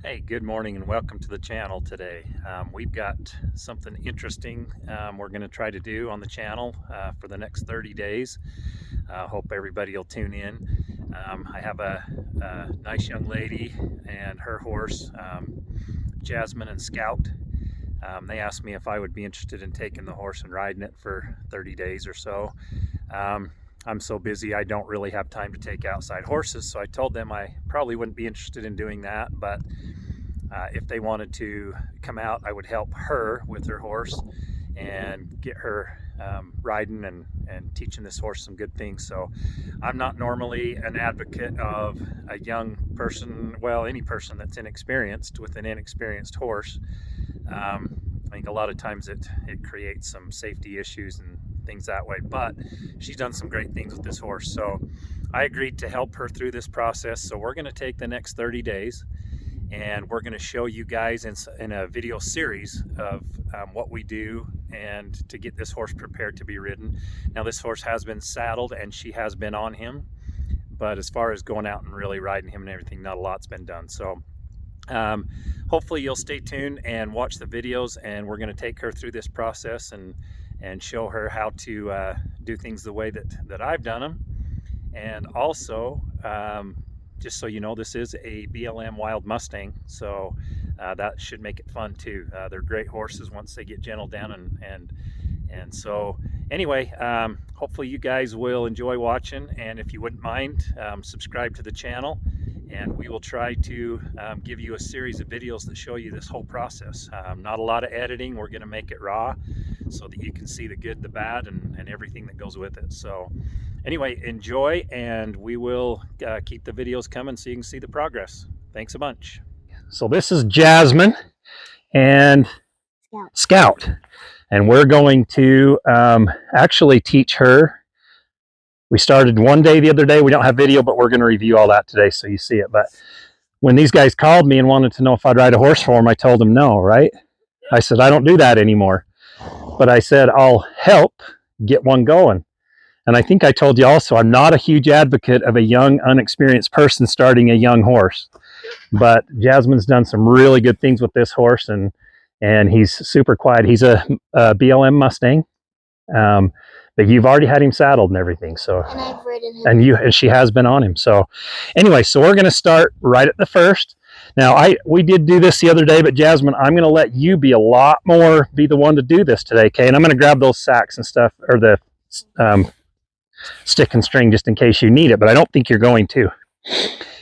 Hey, good morning and welcome to the channel today. We've got something interesting we're going to try to do on the channel for the next 30 days. Hope everybody will tune in. I have a nice young lady and her horse, Jasmyn and Scout. They asked me if I would be interested in taking the horse and riding it for 30 days or so. I'm so busy I don't really have time to take outside horses, so I told them I probably wouldn't be interested in doing that, but if they wanted to come out, I would help her with her horse and get her riding and teaching this horse some good things. So I'm not normally an advocate of a young person, well, any person that's inexperienced with an inexperienced horse. I think a lot of times it creates some safety issues and things that way, but she's done some great things with this horse. So I agreed to help her through this process. So we're going to take the next 30 days and we're going to show you guys in a video series of what we do and to get this horse prepared to be ridden. Now this horse has been saddled and she has been on him, but as far as going out and really riding him and everything, not a lot's been done. So hopefully you'll stay tuned and watch the videos, and we're going to take her through this process and show her how to do things the way that I've done them. And also, just so you know, this is a BLM Wild Mustang, so that should make it fun too. They're great horses once they get gentled down, and so anyway, hopefully you guys will enjoy watching, and if you wouldn't mind, subscribe to the channel, and we will try to give you a series of videos that show you this whole process. Not a lot of editing. We're going to make it raw so that you can see the good, the bad, and everything that goes with it. So anyway, enjoy, and we will keep the videos coming so you can see the progress. Thanks a bunch. So this is Jasmyn and Scout, and we're going to actually teach her. We started one day the other day. We don't have video, but we're going to review all that today so you see it. But when these guys called me and wanted to know if I'd ride a horse for them, I told them no, right? I said, I don't do that anymore. But I said, I'll help get one going. And I think I told you also, I'm not a huge advocate of a young, unexperienced person starting a young horse. But Jasmyn's done some really good things with this horse, and he's super quiet. He's a BLM Mustang. But you've already had him saddled and everything, so and I've ridden him, and she has been on him. So anyway, so we're going to start right at the first. Now we did do this the other day, but Jasmyn, I'm going to let you be the one to do this today, okay? And I'm going to grab those sacks and stuff, or the stick and string, just in case you need it, but I don't think you're going to.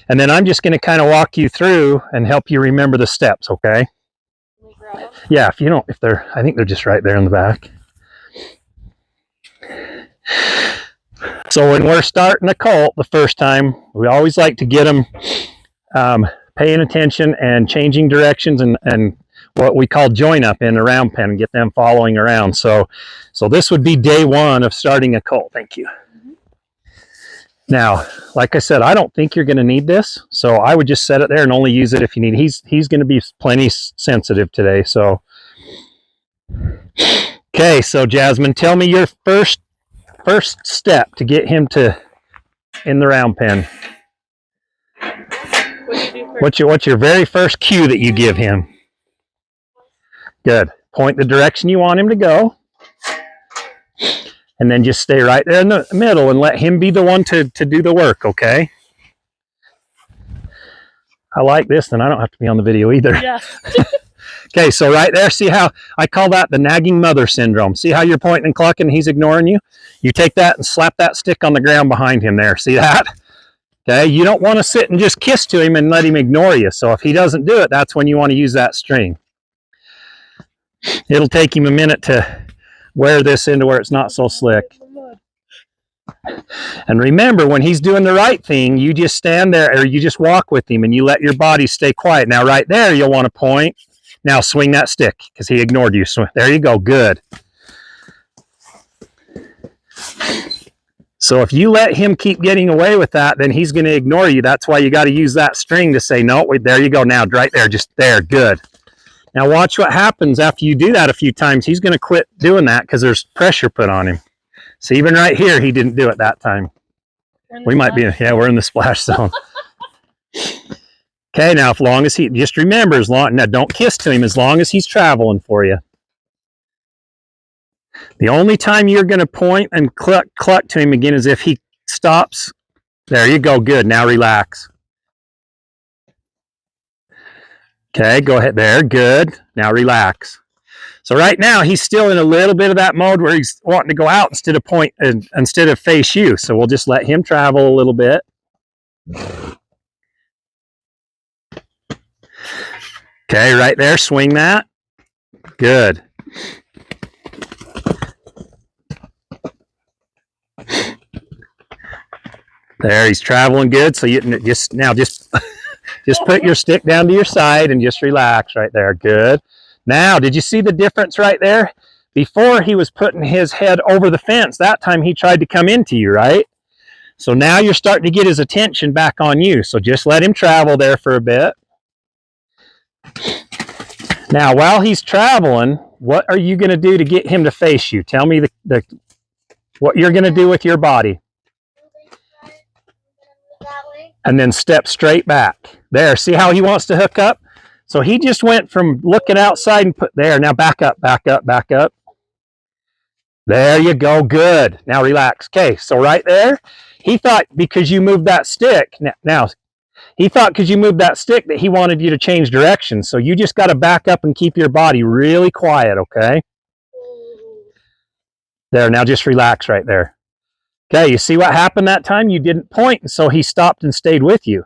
And then I'm just going to kind of walk you through and help you remember the steps, okay? Can we grab them? Yeah, I think they're just right there in the back. So when we're starting a colt the first time, we always like to get them paying attention and changing directions and what we call join up in a round pen and get them following around. So this would be day one of starting a colt. Thank you. Mm-hmm. Now, like I said, I don't think you're going to need this, so I would just set it there and only use it if you need it. He's going to be plenty sensitive today. So, okay, so Jasmyn, tell me your first step to get him in the round pen. What's your very first cue that you give him? Good. Point the direction you want him to go, and then just stay right there in the middle and let him be the one to do the work, okay? I like this, then I don't have to be on the video either. Yeah. Okay, so right there, see how I call that the nagging mother syndrome. See how you're pointing and clucking, he's ignoring you? You take that and slap that stick on the ground behind him there. See that? Okay, you don't want to sit and just kiss to him and let him ignore you. So if he doesn't do it, that's when you want to use that string. It'll take him a minute to wear this into where it's not so slick. And remember, when he's doing the right thing, you just stand there, or you just walk with him and you let your body stay quiet. Now right there, you'll want to point. Now swing that stick because he ignored you. So there you go. Good. So if you let him keep getting away with that, then he's going to ignore you. That's why you got to use that string to say, no, wait, there you go. Now right there, just there. Good. Now watch what happens after you do that a few times. He's going to quit doing that because there's pressure put on him. So even right here, he didn't do it that time. We might be, yeah, we're in the splash zone. Okay, now as long as he, just remember, now don't kiss to him as long as he's traveling for you. The only time you're going to point and cluck to him again is if he stops. There you go, good. Now relax. Okay, go ahead there, good. Now relax. So right now he's still in a little bit of that mode where he's wanting to go out instead of face you. So we'll just let him travel a little bit. Okay, right there, swing that. Good. There, he's traveling good. So you just put your stick down to your side and just relax right there. Good. Now, did you see the difference right there? Before he was putting his head over the fence, that time he tried to come into you, right? So now you're starting to get his attention back on you. So just let him travel there for a bit. Now, while he's traveling, what are you going to do to get him to face you? Tell me what you're going to do with your body. And then step straight back. There, see how he wants to hook up? So he just went from looking outside and put there. Now back up, back up, back up. There you go, good. Now relax. Okay, so right there, he thought because you moved that stick, he thought because you moved that stick that he wanted you to change direction. So you just got to back up and keep your body really quiet, okay? There, now just relax right there. Okay, you see what happened that time? You didn't point, and so he stopped and stayed with you.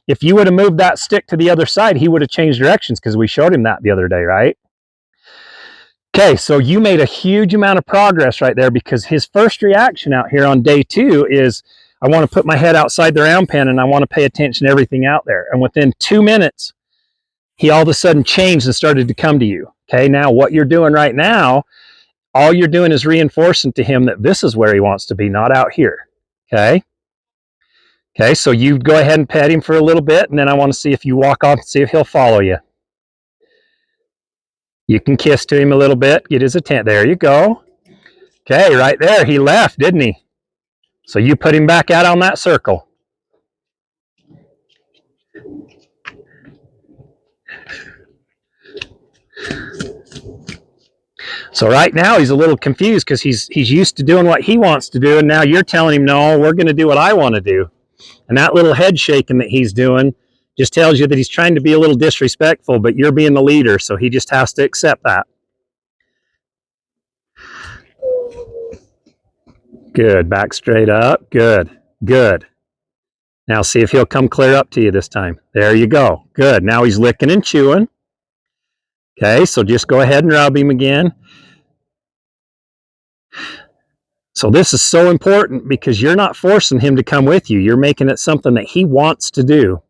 If you would have moved that stick to the other side, he would have changed directions because we showed him that the other day, right? Okay, so you made a huge amount of progress right there because his first reaction out here on day 2 is, I want to put my head outside the round pen and I want to pay attention to everything out there. And within 2 minutes, he all of a sudden changed and started to come to you. Okay, now what you're doing right now, all you're doing is reinforcing to him that this is where he wants to be, not out here. Okay? Okay, so you go ahead and pet him for a little bit, and then I want to see if you walk off and see if he'll follow you. You can kiss to him a little bit, get his attention. There you go. Okay, right there, he left, didn't he? So you put him back out on that circle. So right now he's a little confused because he's used to doing what he wants to do, and now you're telling him, no, we're going to do what I want to do. And that little head shaking that he's doing just tells you that he's trying to be a little disrespectful, but you're being the leader, so he just has to accept that. Good. Back straight up. Good. Good. Now see if he'll come clear up to you this time. There you go. Good. Now he's licking and chewing. Okay, so just go ahead and rub him again. So this is so important because you're not forcing him to come with you. You're making it something that he wants to do.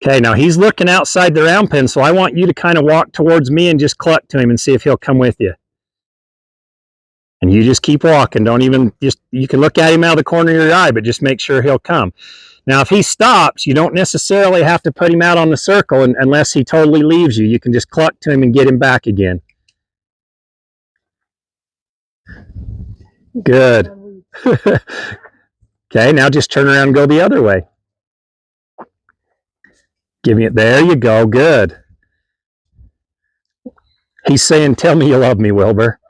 Okay, now he's looking outside the round pen, so I want you to kind of walk towards me and just cluck to him and see if he'll come with you. And you just keep walking. Don't even, you can look at him out of the corner of your eye, but just make sure he'll come. Now, if he stops, you don't necessarily have to put him out on the circle unless he totally leaves you. You can just cluck to him and get him back again. Good. Okay, now just turn around and go the other way. Give me it. There you go. Good. He's saying, tell me you love me, Wilbur.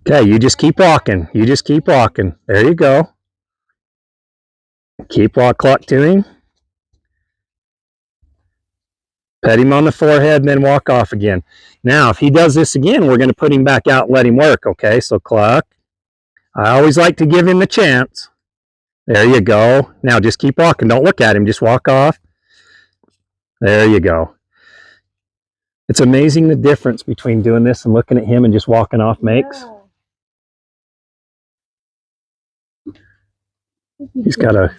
Okay, you just keep walking. You just keep walking. There you go. Keep cluck to him. Pet him on the forehead and then walk off again. Now, if he does this again, we're going to put him back out and let him work, okay? So cluck. I always like to give him the chance. There you go. Now just keep walking. Don't look at him. Just walk off. There you go. It's amazing the difference between doing this and looking at him and just walking off makes. He's got a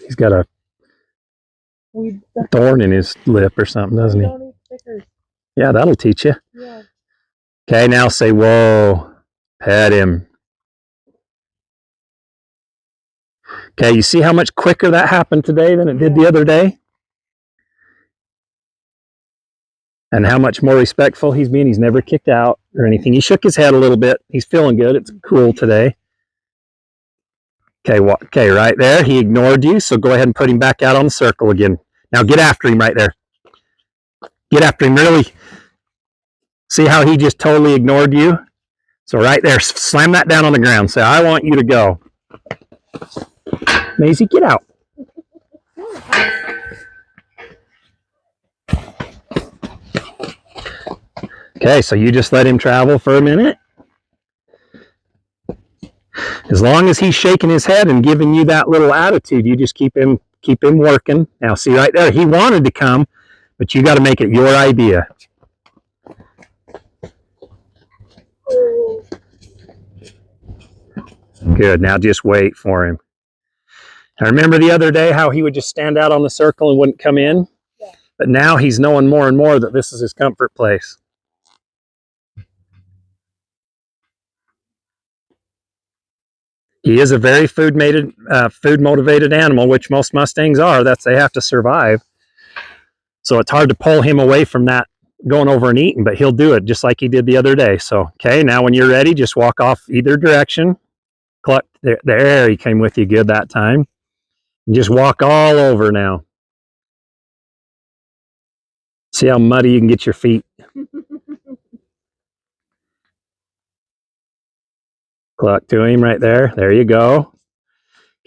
thorn in his lip or something, doesn't he? Yeah, that'll teach you. Yeah. Okay, now say, whoa, pet him. Okay, you see how much quicker that happened today than it did the other day? And how much more respectful he's being. He's never kicked out or anything. He shook his head a little bit. He's feeling good. It's cool today. Okay, okay, right there. He ignored you, so go ahead and put him back out on the circle again. Now get after him right there. Get after him, really. See how he just totally ignored you? So right there, slam that down on the ground. Say, I want you to go. Maisie, get out. Okay, so you just let him travel for a minute. As long as he's shaking his head and giving you that little attitude, you just keep him working. Now see right there, he wanted to come, but you got to make it your idea. Good, now just wait for him. I remember the other day how he would just stand out on the circle and wouldn't come in? Yeah. But now he's knowing more and more that this is his comfort place. He is a very food motivated animal, which most Mustangs are. They have to survive. So it's hard to pull him away from that going over and eating, but he'll do it just like he did the other day. So, okay, now when you're ready, just walk off either direction. Cluck, there, he came with you good that time. And just walk all over now. See how muddy you can get your feet. Cluck to him right there. There you go.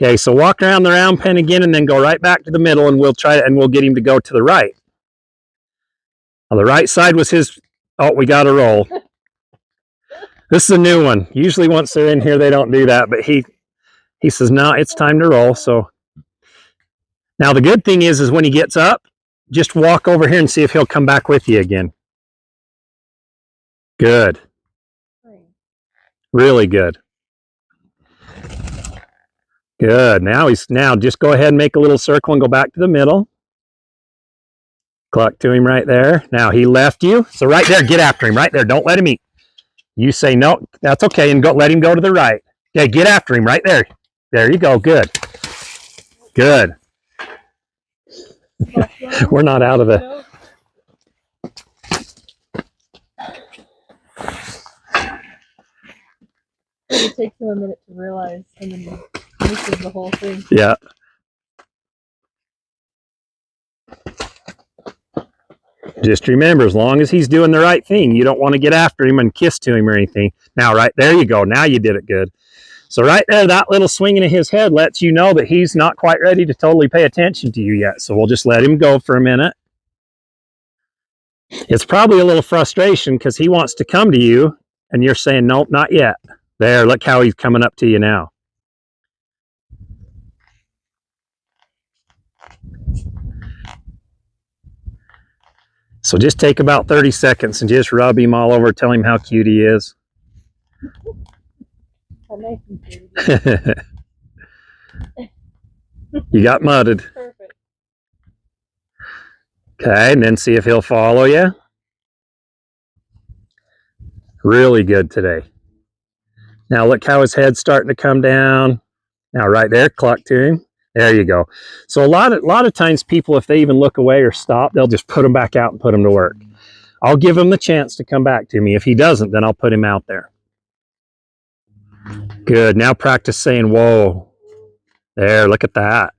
Okay, so walk around the round pen again and then go right back to the middle, and we'll get him to go to the right. On the right side was his, oh, we got to roll. This is a new one. Usually once they're in here, they don't do that, but he says, no, it's time to roll. So now the good thing is when he gets up, just walk over here and see if he'll come back with you again. Good. Really good. Good. Now just go ahead and make a little circle and go back to the middle. Cluck to him right there. Now he left you. So right there, get after him right there. Don't let him eat. You say, no, that's okay. And let him go to the right. Okay, get after him right there. There you go. Good. Good. We're not out of the... It takes him a minute to realize, and then he misses the whole thing. Yeah. Just remember, as long as he's doing the right thing, you don't want to get after him and kiss to him or anything. Now, right there you go. Now you did it good. So right there, that little swinging of his head lets you know that he's not quite ready to totally pay attention to you yet. So we'll just let him go for a minute. It's probably a little frustration because he wants to come to you and you're saying, nope, not yet. There, look how he's coming up to you now. So just take about 30 seconds and just rub him all over, tell him how cute he is. You got mudded. Perfect. Okay, and then see if he'll follow you. Really good today. Now look how his head's starting to come down. Now right there, cluck to him. There you go. So a lot of times people, if they even look away or stop, they'll just put him back out and put him to work. I'll give him the chance to come back to me. If he doesn't, then I'll put him out there. Good. Now practice saying, whoa. There, look at that.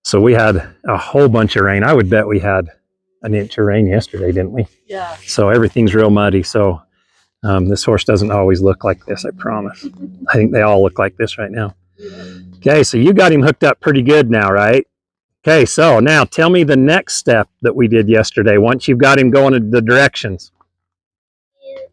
So we had a whole bunch of rain. I would bet we had an inch of rain yesterday, didn't we? Yeah. So everything's real muddy. So this horse doesn't always look like this, I promise. I think they all look like this right now. Okay, so you got him hooked up pretty good now, right? Okay, so now tell me the next step that we did yesterday. Once you've got him going in the directions. You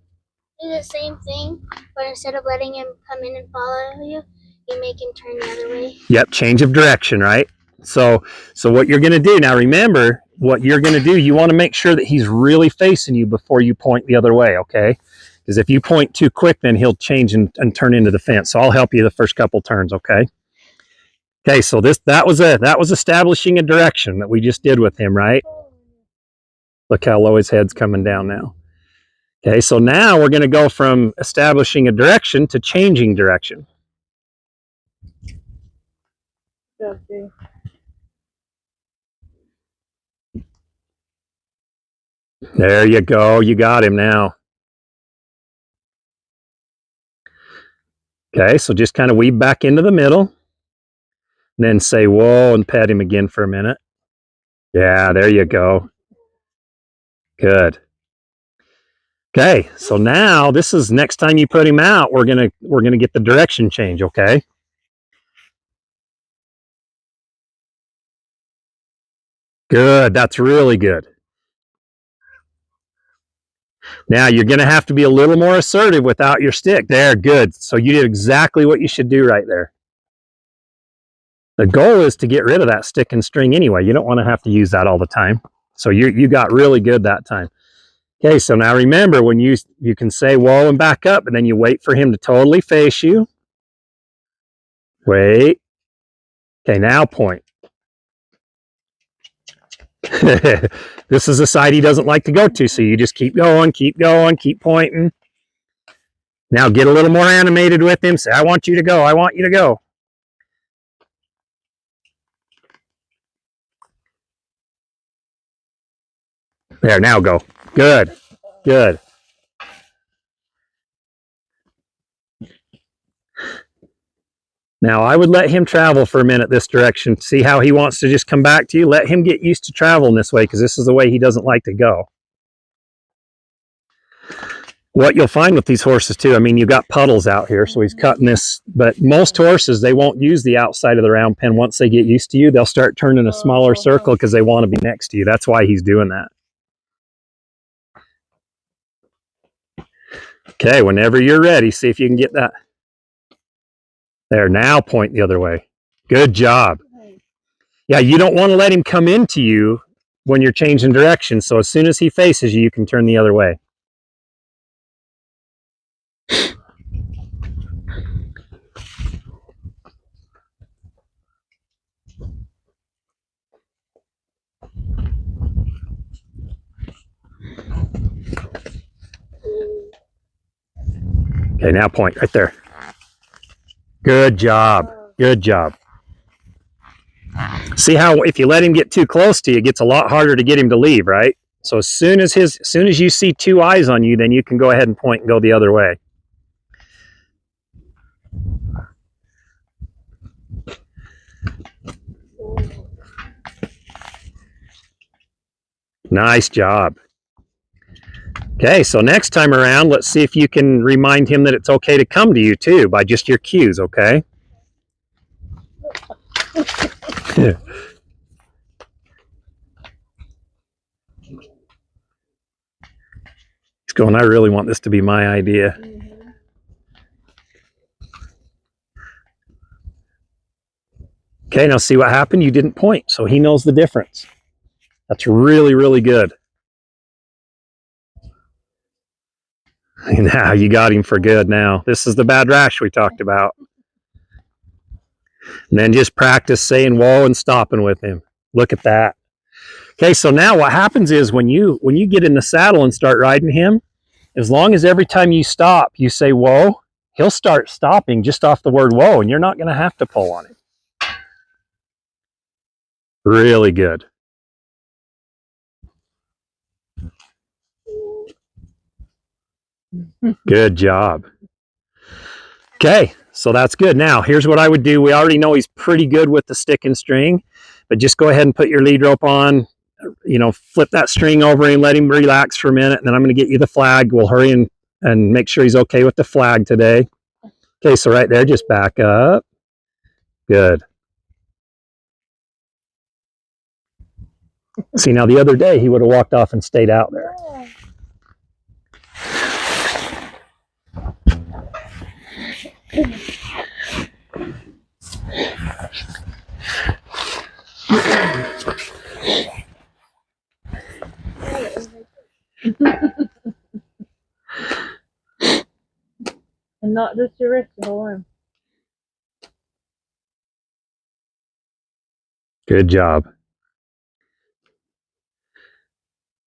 do the same thing, but instead of letting him come in and follow you, you make him turn the other way. Yep, change of direction, right? So what you're going to do, now remember, what you're going to do, you want to make sure that he's really facing you before you point the other way, okay? Because if you point too quick, then he'll change and turn into the fence. So I'll help you the first couple turns, okay? Okay, so that was establishing a direction that we just did with him, right? Look how low his head's coming down now. Okay, so now we're going to go from establishing a direction to changing direction. Good job, Jay. There you go. You got him now. Okay, so just kind of weave back into the middle. And then say, whoa, and pet him again for a minute. Yeah, there you go. Good. Okay, so now this is next time you put him out, we're gonna get the direction change, okay? Good, that's really good. Now you're gonna have to be a little more assertive without your stick. There, good. So you did exactly what you should do right there. The goal is to get rid of that stick and string anyway. You don't want to have to use that all the time. So you got really good that time. Okay, so now remember when you can say whoa and back up, and then you wait for him to totally face you. Wait. Okay, now point. This is a side he doesn't like to go to, so you just keep going, keep pointing. Now get a little more animated with him. Say, I want you to go, I want you to go. There, now go. Good, good. Now I would let him travel for a minute this direction. See how he wants to just come back to you? Let him get used to traveling this way, because this is the way he doesn't like to go. What you'll find with these horses too, I mean, you've got puddles out here, so he's cutting this, but most horses, they won't use the outside of the round pen. Once they get used to you, they'll start turning a smaller circle because they want to be next to you. That's why he's doing that. Okay, whenever you're ready, see if you can get that. There, now point the other way. Good job. Yeah, you don't want to let him come into you when you're changing direction, so as soon as he faces you, you can turn the other way. Okay, now point right there. Good job. Good job. See how if you let him get too close to you, it gets a lot harder to get him to leave, right? So as soon as you see two eyes on you, then you can go ahead and point and go the other way. Nice job. Okay, so next time around, let's see if you can remind him that it's okay to come to you too by just your cues, okay? He's going, I really want this to be my idea. Okay, now see what happened? You didn't point, so he knows the difference. That's really, really good. Now you got him for good now. This is the bad rash we talked about. And then just practice saying whoa and stopping with him. Look at that. Okay, so now what happens is when you get in the saddle and start riding him, as long as every time you stop, you say whoa, he'll start stopping just off the word whoa, and you're not going to have to pull on him. Really good. Good job. Okay, so that's good. Now, here's what I would do. We already know he's pretty good with the stick and string, but just go ahead and put your lead rope on, flip that string over and let him relax for a minute, and then I'm going to get you the flag. We'll hurry and make sure he's okay with the flag today. Okay, so right there, just back up. Good. See, now the other day, he would have walked off and stayed out there. And not just your wrist, your whole arm. Good job.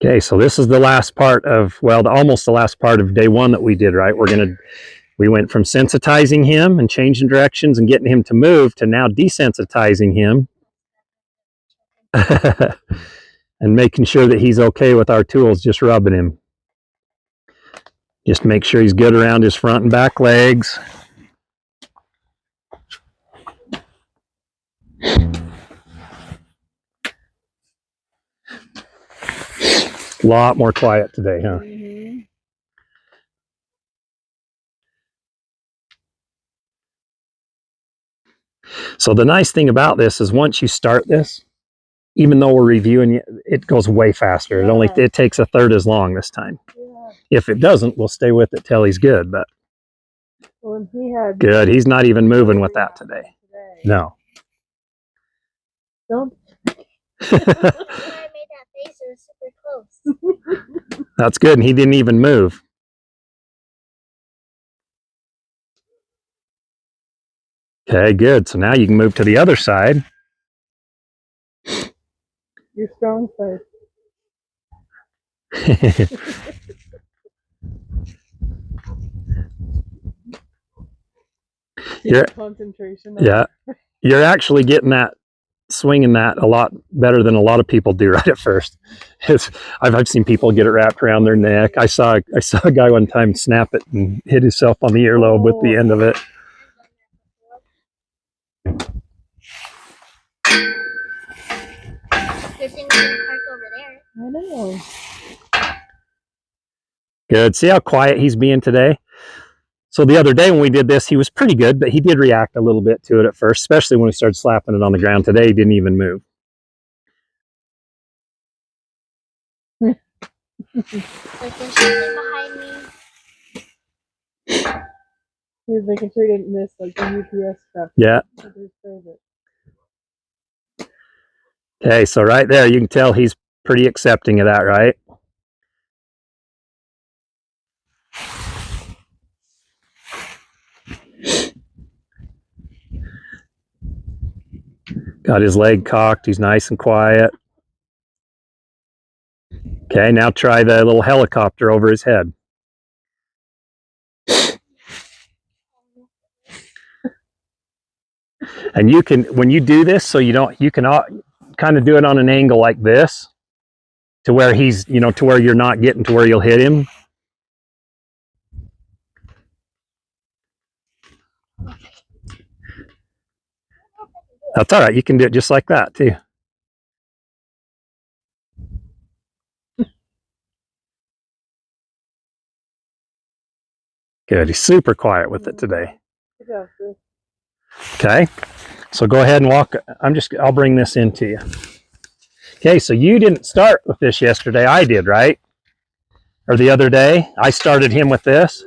Okay, so this is the last part of, almost the last part of day one that we did, right? We're going to We went from sensitizing him and changing directions and getting him to move to now desensitizing him and making sure that he's okay with our tools, just rubbing him. Just make sure he's good around his front and back legs. A lot more quiet today, huh? Mm-hmm. So the nice thing about this is once you start this, even though we're reviewing it, it goes way faster. Yeah. It takes a third as long this time. Yeah. If it doesn't, we'll stay with it till he's good. But Well, he had good, he's not even moving with that today. No. Don't. When I made that face, it was super close. That's good, and he didn't even move. Okay, good. So now you can move to the other side. Your strong side. You're- concentration. Yeah, you're actually getting that, swinging that a lot better than a lot of people do right at first. I've seen people get it wrapped around their neck. I saw a guy one time snap it and hit himself on the earlobe with the end of it. Good thing we didn't park over there. I know. Good. See how quiet he's being today? So the other day when we did this, he was pretty good, but he did react a little bit to it at first, especially when we started slapping it on the ground. Today, he didn't even move. Like there's something behind me. He was making sure he didn't miss like the UPS stuff. Yeah. Okay, so right there, you can tell he's pretty accepting of that, right? Got his leg cocked. He's nice and quiet. Okay, now try the little helicopter over his head. And you can, when you do this, so you can kind of do it on an angle like this to where he's, to where you're not getting to where you'll hit him. That's all right. You can do it just like that too. Good. He's super quiet with it today. Good job, Chris. Okay. So go ahead and walk. I'll bring this into you. Okay. So you didn't start with this yesterday. I did, right? Or the other day. I started him with this.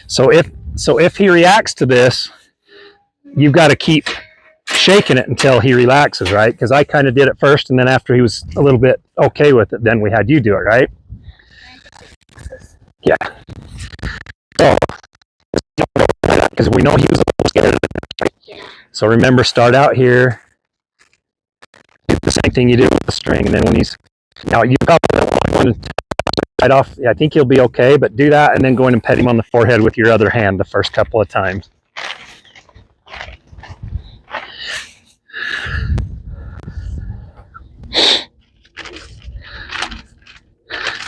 So if he reacts to this, you've got to keep shaking it until he relaxes, right? Because I kind of did it first, and then after he was a little bit okay with it, then we had you do it, right? Yeah. So, because we know he was a little scared of it. Yeah. So remember, start out here. Do the same thing you did with the string, and then when he's now you got one right off. Yeah, I think he'll be okay, but do that, and then go in and pet him on the forehead with your other hand the first couple of times.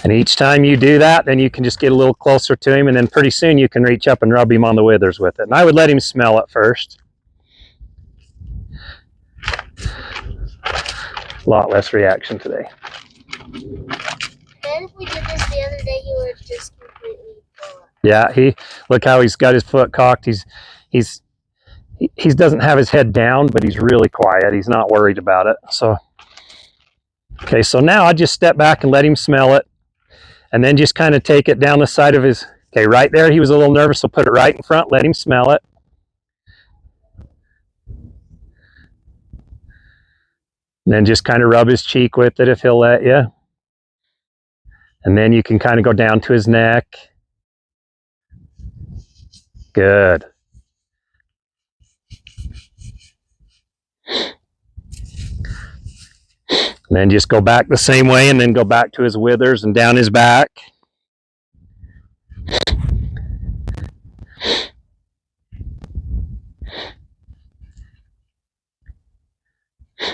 And each time you do that, then you can just get a little closer to him, and then pretty soon you can reach up and rub him on the withers with it. And I would let him smell it first. A lot less reaction today. Then if we did this the other day, he would just completely blow up. Yeah, look how he's got his foot cocked. He doesn't have his head down, but he's really quiet. He's not worried about it. So, okay, so now I just step back and let him smell it. And then just kind of take it down the side of his, okay, right there. He was a little nervous, so put it right in front, let him smell it. And then just kind of rub his cheek with it if he'll let you. And then you can kind of go down to his neck. Good. And then just go back the same way, and then go back to his withers and down his back.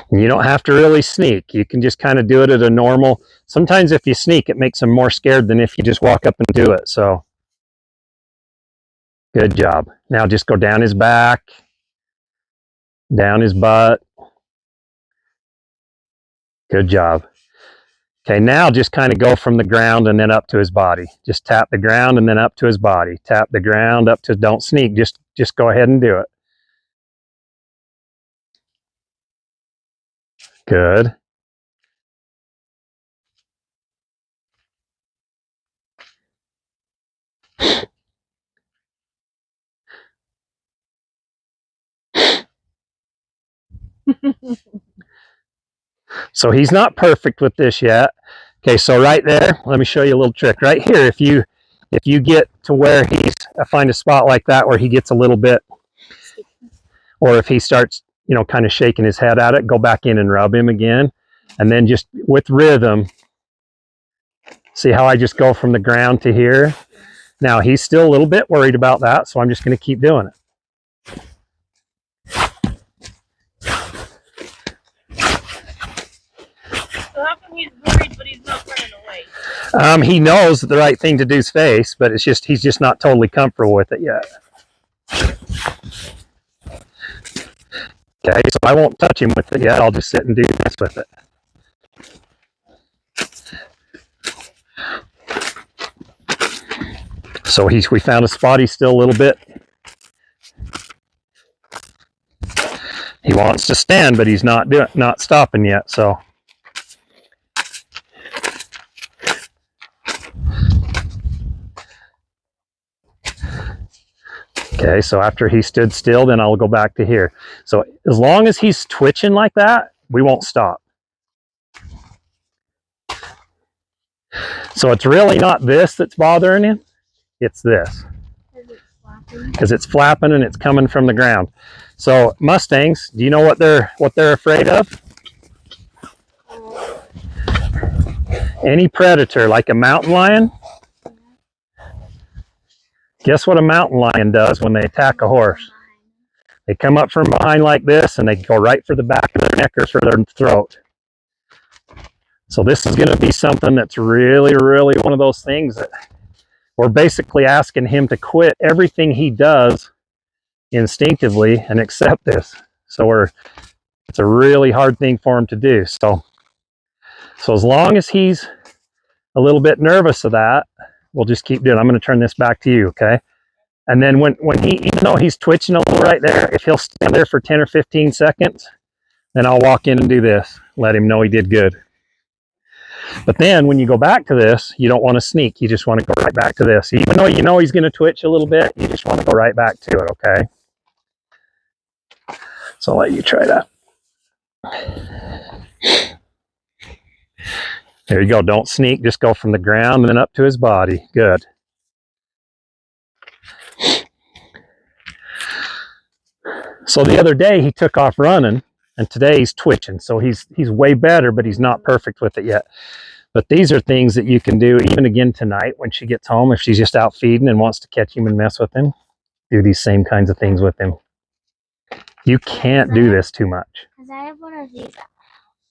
And you don't have to really sneak. You can just kind of do it at a normal. Sometimes if you sneak, it makes them more scared than if you just walk up and do it. So good job. Now just go down his back, down his butt. Good job. Okay, now just kind of go from the ground and then up to his body. Just tap the ground and then up to his body. Tap the ground up to, don't sneak, just go ahead and do it. Good. So he's not perfect with this yet. Okay, so right there, let me show you a little trick. Right here, if you get to where find a spot like that where he gets a little bit, or if he starts, kind of shaking his head at it, go back in and rub him again. And then just with rhythm, see how I just go from the ground to here? Now he's still a little bit worried about that, so I'm just going to keep doing it. So how come he's worried but he's not running away? He knows that the right thing to do is face, but he's just not totally comfortable with it yet. Okay, so I won't touch him with it yet. I'll just sit and do this with it. So we found a spot. He's still a little bit. He wants to stand, but he's not stopping yet. So. Okay, so after he stood still, then I'll go back to here. So as long as he's twitching like that, we won't stop. So it's really not this that's bothering him. It's this. Because it's flapping and it's coming from the ground. So Mustangs, do you know what they're afraid of? Any predator, like a mountain lion. Guess what a mountain lion does when they attack a horse? They come up from behind like this and they go right for the back of their neck or for their throat. So this is going to be something that's really, really one of those things that we're basically asking him to quit everything he does instinctively and accept this. So it's a really hard thing for him to do. So as long as he's a little bit nervous of that, we'll just keep doing it. I'm going to turn this back to you, okay? And then when even though he's twitching a little right there, if he'll stand there for 10 or 15 seconds, then I'll walk in and do this. Let him know he did good. But then when you go back to this, you don't want to sneak. You just want to go right back to this. Even though you know he's going to twitch a little bit, you just want to go right back to it, okay? So I'll let you try that. There you go. Don't sneak. Just go from the ground and then up to his body. Good. So the other day he took off running, and today he's twitching. So he's way better, but he's not perfect with it yet. But these are things that you can do even again tonight when she gets home. If she's just out feeding and wants to catch him and mess with him, do these same kinds of things with him. You can't do this too much. Because I have one of these.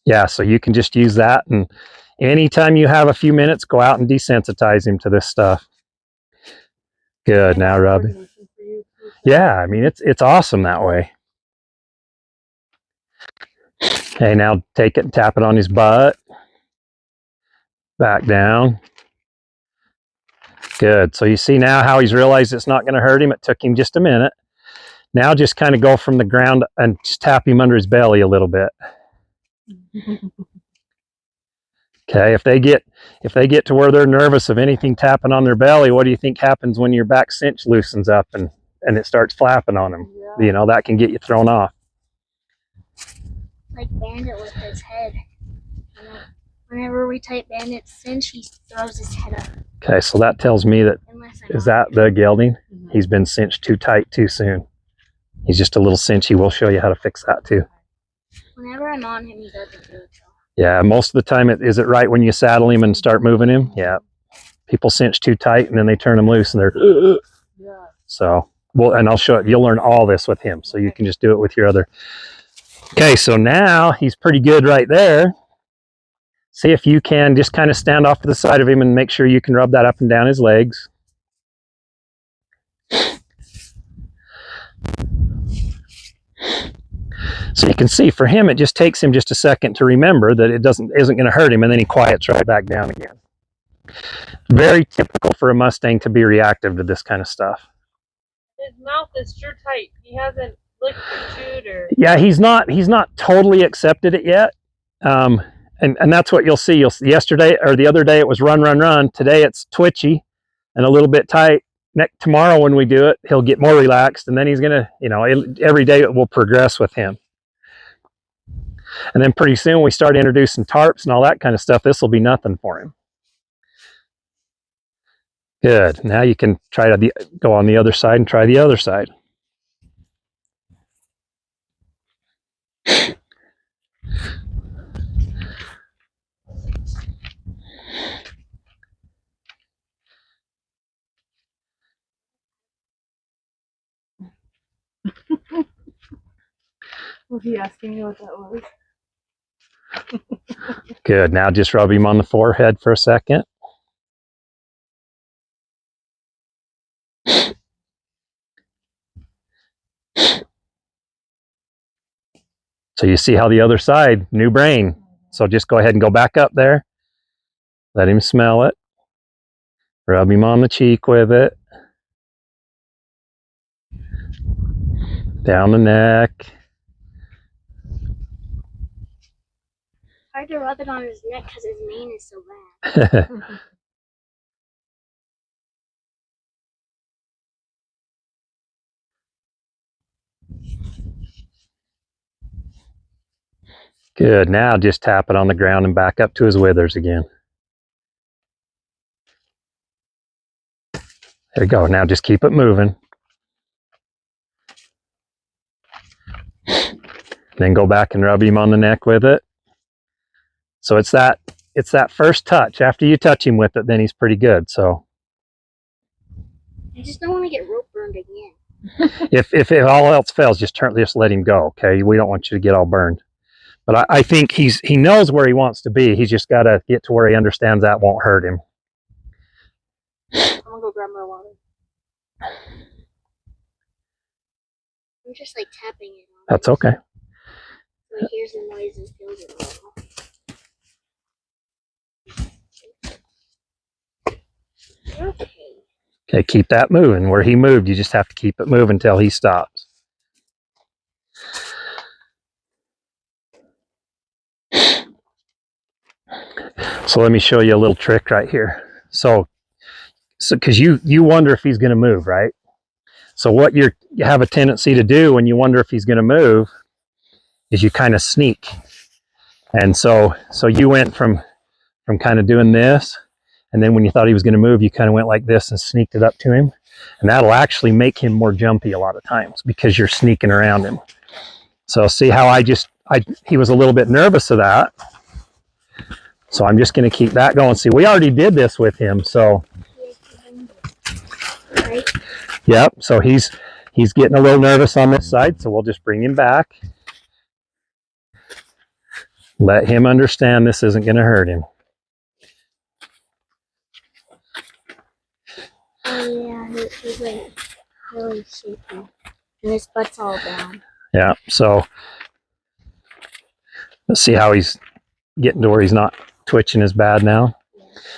Yeah, so you can just use that, and anytime you have a few minutes, go out and desensitize him to this stuff. Good. Now rub it. Yeah, I mean, it's awesome that way. Okay, now take it and tap it on his butt. Back down. Good. So you see now how he's realized it's not going to hurt him. It took him just a minute. Now just kind of go from the ground and just tap him under his belly a little bit. Okay, if they get to where they're nervous of anything tapping on their belly, what do you think happens when your back cinch loosens up and it starts flapping on them? Yeah. You know, that can get you thrown off. Like Bandit with his head. Whenever we type Bandit's cinch, he throws his head up. Okay, so that tells me that, is that the gelding? Mm-hmm. He's been cinched too tight too soon. He's just a little cinchy. We'll show you how to fix that too. Whenever I'm on him, he doesn't do it. Yeah, most of the time, is it right when you saddle him and start moving him? Yeah. People cinch too tight and then they turn him loose and they're, yeah. So, well, and I'll show it. You'll learn all this with him. So you can just do it with your other. Okay, so now he's pretty good right there. See if you can just kind of stand off to the side of him and make sure you can rub that up and down his legs. So you can see for him, it just takes him just a second to remember that it isn't going to hurt him, and then he quiets right back down again. Very typical for a Mustang to be reactive to this kind of stuff. His mouth is sure tight. He hasn't licked or chewed or. Yeah, he's not totally accepted it yet. And that's what you'll see. Yesterday or the other day it was run, run, run. Today it's twitchy and a little bit tight. Tomorrow when we do it, he'll get more relaxed, and then he's gonna, every day it will progress with him. And then pretty soon we start introducing tarps and all that kind of stuff. This will be nothing for him. Good. Now you can try to go on the other side and try the other side. Was he asking you what that was? Good. Now just rub him on the forehead for a second. So you see how the other side, new brain. So just go ahead and go back up there. Let him smell it. Rub him on the cheek with it. Down the neck. Hard to rub it on his neck because his mane is so bad. Good. Now just tap it on the ground and back up to his withers again. There you go. Now just keep it moving. Then go back and rub him on the neck with it. So it's that first touch. After you touch him with it, then he's pretty good. So I just don't want to get rope burned again. if all else fails, just let him go. Okay, we don't want you to get all burned. But I think he knows where he wants to be. He's just got to get to where he understands that won't hurt him. I'm gonna go grab my water. I'm just like tapping it on. That's okay. So he hears the noise and feels it all. Okay. Okay, keep that moving. Where he moved, you just have to keep it moving until he stops. So let me show you a little trick right here. So because you wonder if he's going to move, right? So what you have a tendency to do when you wonder if he's going to move is you kind of sneak. And so you went from kind of doing this, and then when you thought he was going to move, you kind of went like this and sneaked it up to him. And that'll actually make him more jumpy a lot of times because you're sneaking around him. So see how he was a little bit nervous of that. So I'm just going to keep that going. See, we already did this with him. So, Right? yep. So he's getting a little nervous on this side. So we'll just bring him back. Let him understand this isn't going to hurt him. Oh yeah, he's like really shaky. And his butt's all down. Yeah. So let's see how he's getting to where he's not twitching as bad now.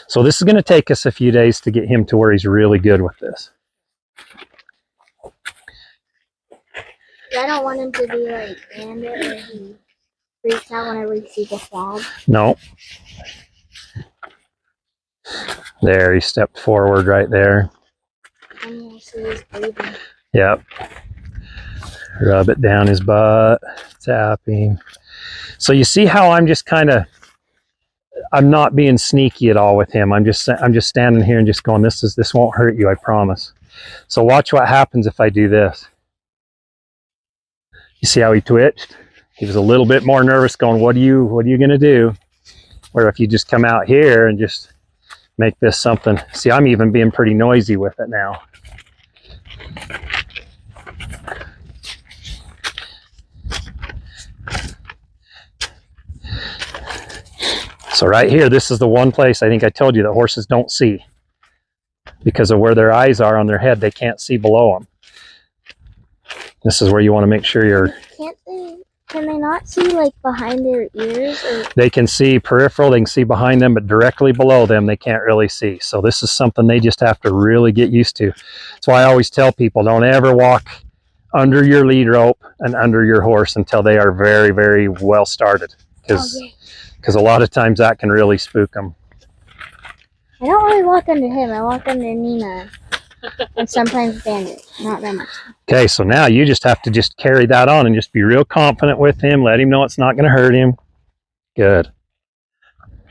So this is going to take us a few days to get him to where he's really good with this. I don't want him to be like bandit or he freaks out whenever he sees a frog. No. There, he stepped forward right there. And you see his breathing. Yep. Rub it down his butt, tapping. So you see how I'm just I'm not being sneaky at all with him. I'm just standing here and just going, this won't hurt you, I promise. So watch what happens if I do this. You see how he twitched? He was a little bit more nervous going, what are you going to do? Where if you just come out here and just make this something. See, I'm even being pretty noisy with it now. So right here, this is the one place I think I told you that horses don't see. Because of where their eyes are on their head, they can't see below them. This is where you want to make sure you're... Can they not see like behind their ears? Or? They can see peripheral, they can see behind them, but directly below them, they can't really see. So this is something they just have to really get used to. That's why I always tell people, don't ever walk under your lead rope and under your horse until they are very, very well started. Because a lot of times that can really spook them. I don't really walk under him. I walk under Nina. And sometimes Bandit. Not that much. Okay, so now you just have to just carry that on and just be real confident with him. Let him know it's not going to hurt him. Good.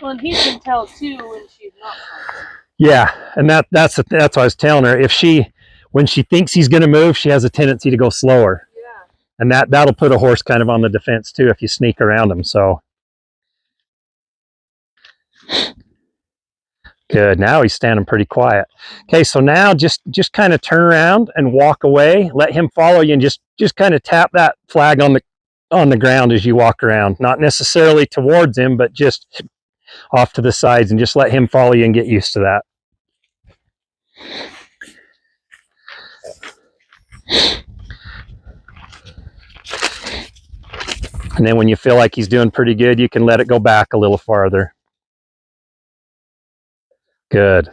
Well, and he can tell too when she's not confident. Yeah, and that's what I was telling her. When she thinks he's going to move, she has a tendency to go slower. Yeah. And that'll put a horse kind of on the defense too if you sneak around him. So good. Now he's standing pretty quiet. Okay, so now just kind of turn around and walk away. Let him follow you and just kind of tap that flag on the ground as you walk around. Not necessarily towards him, but just off to the sides, and just let him follow you and get used to that. And then when you feel like he's doing pretty good, you can let it go back a little farther. Good.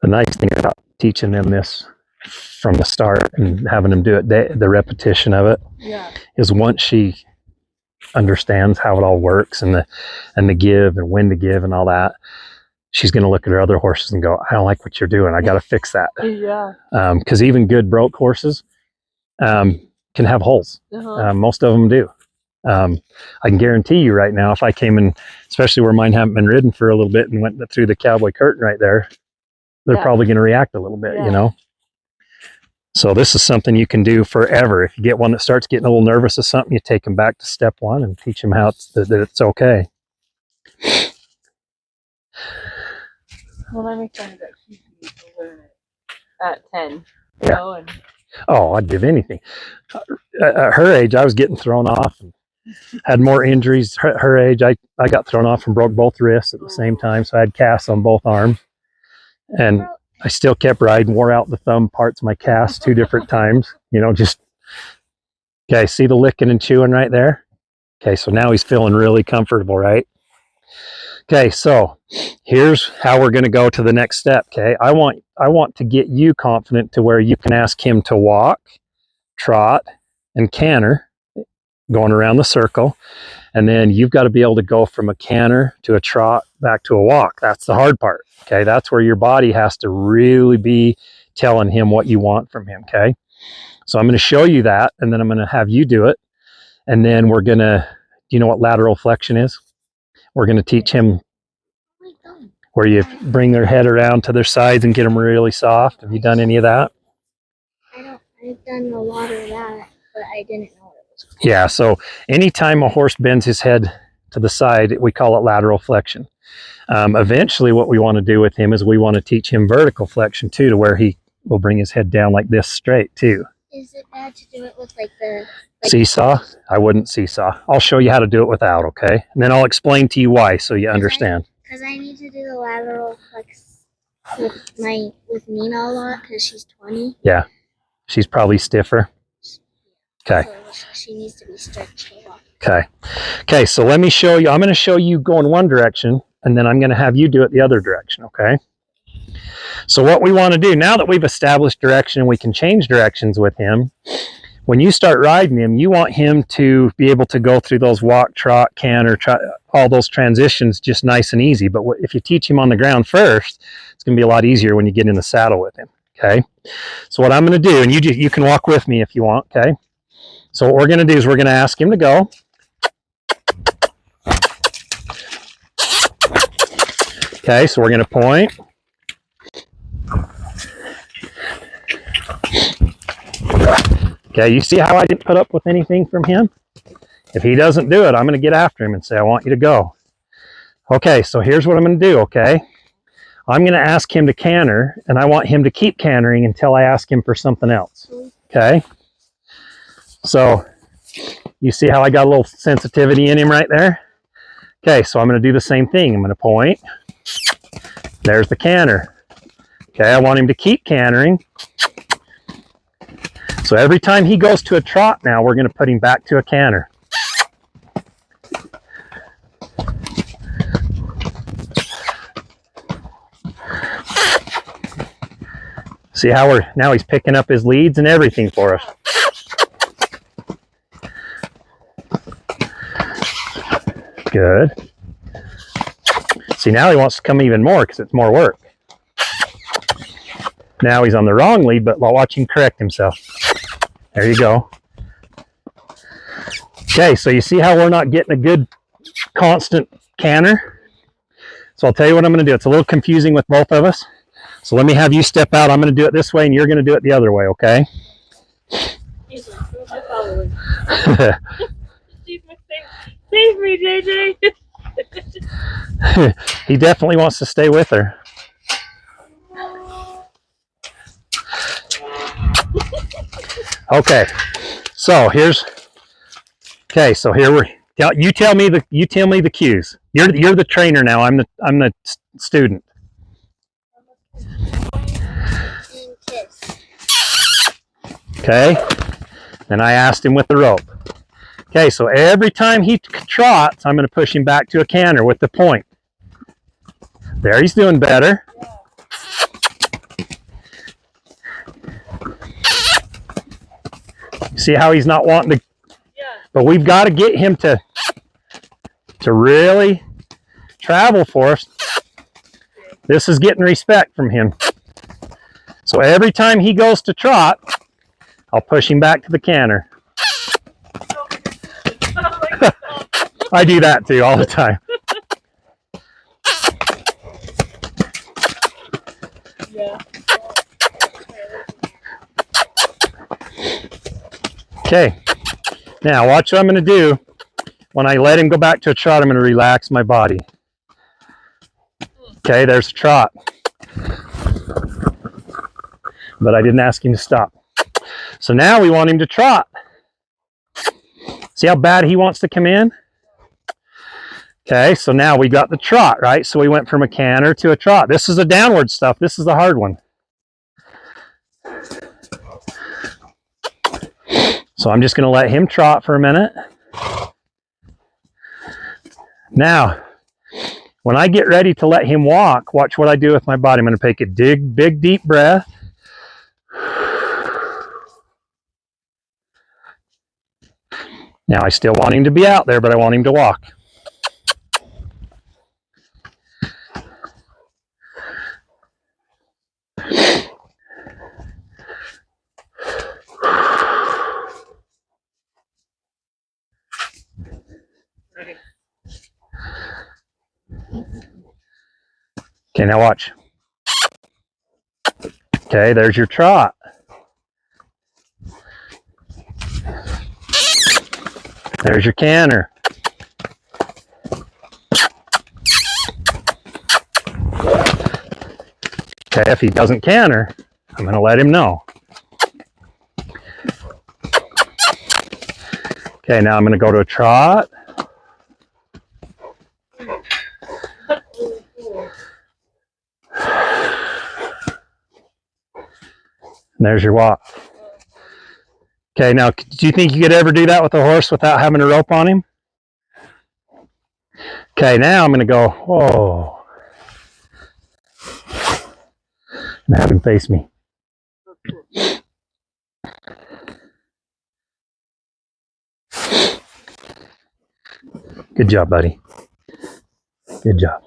The nice thing about teaching them this from the start and having them do it, the repetition of it, is once she understands how it all works and the give and when to give and all that, she's going to look at her other horses and go, I don't like what you're doing. I got to fix that. Yeah. Because even good broke horses can have holes. Most of them do. I can guarantee you right now, if I came in, especially where mine haven't been ridden for a little bit and went through the cowboy curtain right there, they're probably going to react a little bit, you know? So this is something you can do forever. If you get one that starts getting a little nervous or something, you take them back to step one and teach them how that it's okay. Well, I'm excited that she needs to learn it at 10. You know, and... Oh, I'd give anything. At her age, I was getting thrown off and had more injuries. Her age, I got thrown off and broke both wrists at the same time, so I had casts on both arms. And I still kept riding, wore out the thumb parts of my cast 2 different times. You know, just... Okay, see the licking and chewing right there? Okay, so now he's feeling really comfortable, right? Okay, so here's how we're going to go to the next step, okay? I want to get you confident to where you can ask him to walk, trot, and canter, going around the circle. And then you've got to be able to go from a canter to a trot back to a walk. That's the hard part, okay? That's where your body has to really be telling him what you want from him, okay? So I'm going to show you that, and then I'm going to have you do it. And then we're going to, do you know what lateral flexion is? We're going to teach him where you bring their head around to their sides and get them really soft. Have you done any of that? I've done a lot of that, but I didn't know what it was called. Yeah, so anytime a horse bends his head to the side, we call it lateral flexion. Eventually what we want to do with him is we want to teach him vertical flexion too, to where he will bring his head down like this straight too. Is it bad to do it with like the... Seesaw? I wouldn't seesaw. I'll show you how to do it without, okay? And then I'll explain to you why, so you understand. Because I need to do the lateral flex with Nina a lot, because she's 20. Yeah, she's probably stiffer. Okay. So she needs to be stretched a lot. Okay. Okay, so let me show you. I'm going to show you going one direction, and then I'm going to have you do it the other direction, okay? So what we want to do, now that we've established direction and we can change directions with him, when you start riding him, you want him to be able to go through those walk, trot, canter, all those transitions just nice and easy. But if you teach him on the ground first, it's going to be a lot easier when you get in the saddle with him, okay? So what I'm going to do, and you can walk with me if you want, okay? So what we're going to do is we're going to ask him to go. Okay, so we're going to point. Okay, you see how I didn't put up with anything from him? If he doesn't do it, I'm going to get after him and say, I want you to go. Okay, so here's what I'm going to do, okay? I'm going to ask him to canter, and I want him to keep cantering until I ask him for something else. Okay. So you see how I got a little sensitivity in him right there? Okay, so I'm going to do the same thing. I'm going to point. There's the canter. Okay, I want him to keep cantering. So every time he goes to a trot now, we're going to put him back to a canter. See how now he's picking up his leads and everything for us. Good. See, now he wants to come even more because it's more work. Now he's on the wrong lead, but watch him correct himself. There you go. Okay, so you see how we're not getting a good constant canter? So I'll tell you what I'm going to do. It's a little confusing with both of us. So let me have you step out. I'm going to do it this way and you're going to do it the other way, okay? Save me, JJ. He definitely wants to stay with her. Okay, so here's. Okay, so here you tell me the cues. You're the trainer now. I'm the student. Okay, then I asked him with the rope. Okay, so every time he trots, I'm going to push him back to a canter with the point. There, he's doing better. See how he's not wanting to, but we've got to get him to really travel for us. This is getting respect from him. So every time he goes to trot, I'll push him back to the canter. I do that too all the time. Yeah. Okay, now watch what I'm going to do. When I let him go back to a trot, I'm going to relax my body. Okay, there's a trot. But I didn't ask him to stop. So now we want him to trot. See how bad he wants to come in? Okay, so now we got the trot, right? So we went from a canter to a trot. This is the downward stuff. This is the hard one. So I'm just going to let him trot for a minute. Now, when I get ready to let him walk, watch what I do with my body. I'm going to take a big, deep breath. Now, I still want him to be out there, but I want him to walk. Okay, now watch. Okay, there's your trot. There's your canter. Okay, if he doesn't canter, I'm going to let him know. Okay, now I'm going to go to a trot. And there's your walk. Okay, now, do you think you could ever do that with a horse without having a rope on him? Okay, now I'm going to go, whoa. And have him face me. Good job, buddy. Good job.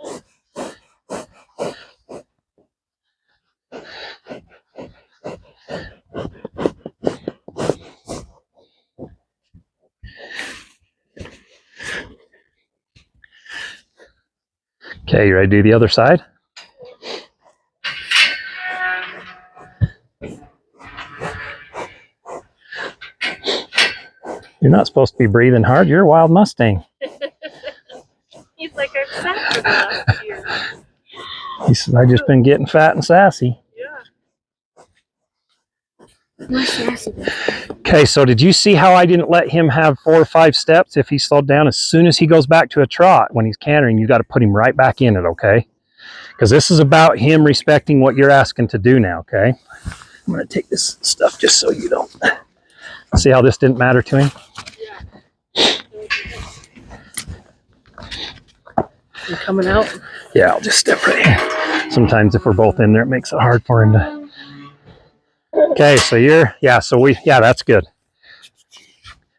Okay, you ready to do the other side? You're not supposed to be breathing hard. You're a wild Mustang. He's like, I've sat for the last year. He says, I've just been getting fat and sassy. Yeah. What's nasty? Okay, so did you see how I didn't let him have 4 or 5 steps if he slowed down? As soon as he goes back to a trot, when he's cantering, you got to put him right back in it, okay? Because this is about him respecting what you're asking to do now, okay? I'm going to take this stuff just so you don't. See how this didn't matter to him? You coming out? Yeah, I'll just step right here. Sometimes if we're both in there, it makes it hard for him to. Okay, so that's good.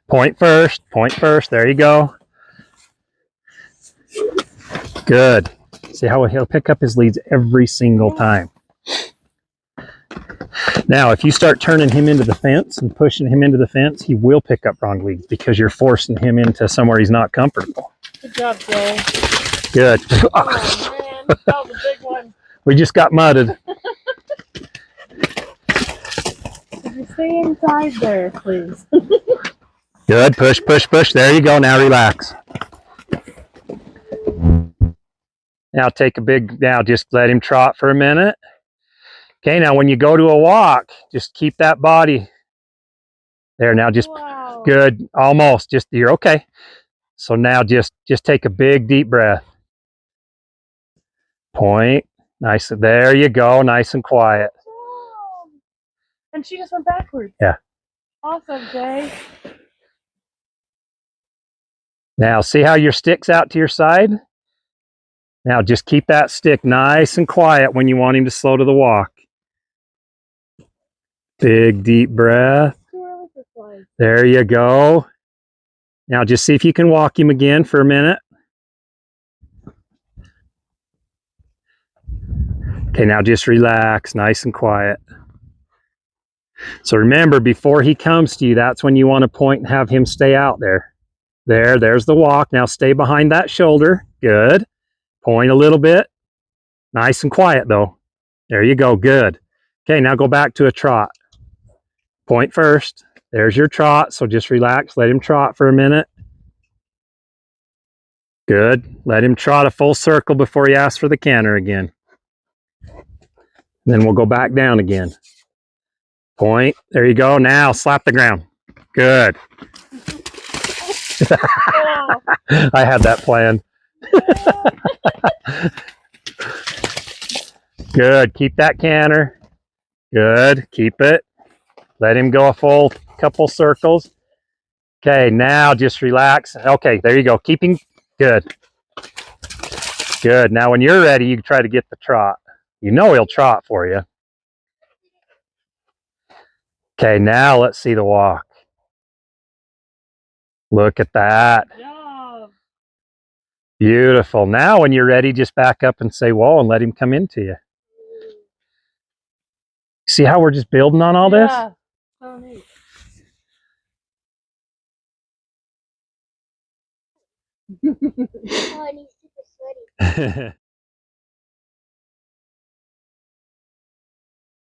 Point first, there you go. Good. See how he'll pick up his leads every single time. Now, if you start turning him into the fence and pushing him into the fence, he will pick up wrong leads because you're forcing him into somewhere he's not comfortable. Good job, Jay. Good. Oh, man. That was a big one. We just got mudded. Could you stay inside there, please? Good. Push, push, push. There you go. Now relax. Now just let him trot for a minute. Okay, now when you go to a walk, just keep that body there. Now just Wow. good. Almost. Just you're okay. So now just take a big deep breath. Point. Nice. There you go. Nice and quiet. Wow. And she just went backwards. Yeah. Awesome, Jay. Now see how your stick's out to your side? Now just keep that stick nice and quiet when you want him to slow to the walk. Big deep breath. Too early for flies. There you go. Now just see if you can walk him again for a minute. Okay, now just relax, nice and quiet. So remember, before he comes to you, that's when you want to point and have him stay out there. There's the walk. Now stay behind that shoulder. Good. Point a little bit. Nice and quiet though. There you go, good. Okay, now go back to a trot. Point first. There's your trot, so just relax, let him trot for a minute. Good. Let him trot a full circle before he asks for the canter again. Then we'll go back down again. Point. There you go. Now slap the ground. Good. Oh. I had that planned. Good. Keep that canter. Good. Keep it. Let him go a full couple circles. Okay, now just relax. Okay, there you go. Keeping good. Good. Now when you're ready, you can try to get the trot. You know he'll trot for you. Okay, now let's see the walk. Look at that. Good job. Beautiful. Now when you're ready, just back up and say whoa and let him come into you. See how we're just building on all this? Yeah. Oh, neat. Oh, and he's super sweaty.